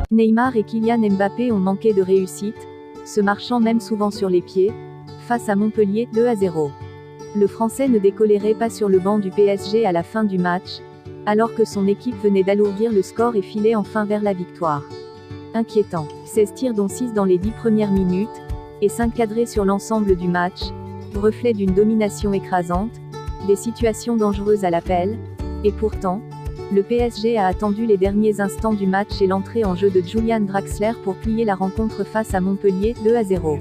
Neymar et Kylian Mbappé ont manqué de réussite, se marchant même souvent sur les pieds, face à Montpellier, 2-0. Le Français ne décollérait pas sur le banc du PSG à la fin du match, alors que son équipe venait d'alourdir le score et filait enfin vers la victoire. Inquiétant. 16 tirs dont 6 dans les 10 premières minutes, et 5 cadrés sur l'ensemble du match, reflet d'une domination écrasante, des situations dangereuses à l'appel, et pourtant, le PSG a attendu les derniers instants du match et l'entrée en jeu de Julian Draxler pour plier la rencontre face à Montpellier, 2-0.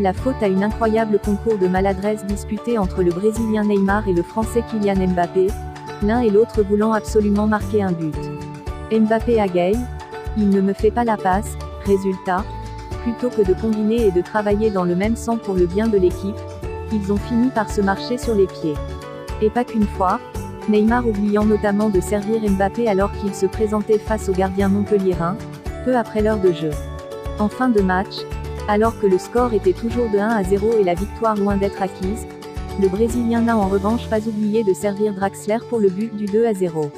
La faute à une incroyable concours de maladresse disputé entre le Brésilien Neymar et le Français Kylian Mbappé, l'un et l'autre voulant absolument marquer un but. Mbappé agaye, il ne me fait pas la passe, résultat, plutôt que de combiner et de travailler dans le même sens pour le bien de l'équipe, ils ont fini par se marcher sur les pieds. Et pas qu'une fois, Neymar oubliant notamment de servir Mbappé alors qu'il se présentait face au gardien montpelliérain, peu après l'heure de jeu. En fin de match, alors que le score était toujours de 1-0 et la victoire loin d'être acquise, le Brésilien n'a en revanche pas oublié de servir Draxler pour le but du 2-0.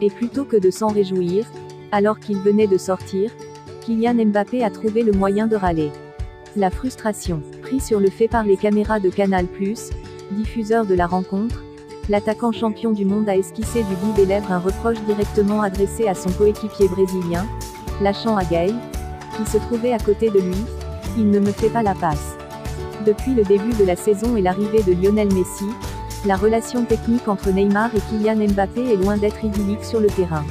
Et plutôt que de s'en réjouir, alors qu'il venait de sortir, Kylian Mbappé a trouvé le moyen de râler. La frustration, pris sur le fait par les caméras de Canal+, diffuseur de la rencontre, l'attaquant champion du monde a esquissé du bout des lèvres un reproche directement adressé à son coéquipier brésilien, lâchant à Gaël, qui se trouvait à côté de lui, « Il ne me fait pas la passe ». Depuis le début de la saison et l'arrivée de Lionel Messi, la relation technique entre Neymar et Kylian Mbappé est loin d'être idyllique sur le terrain.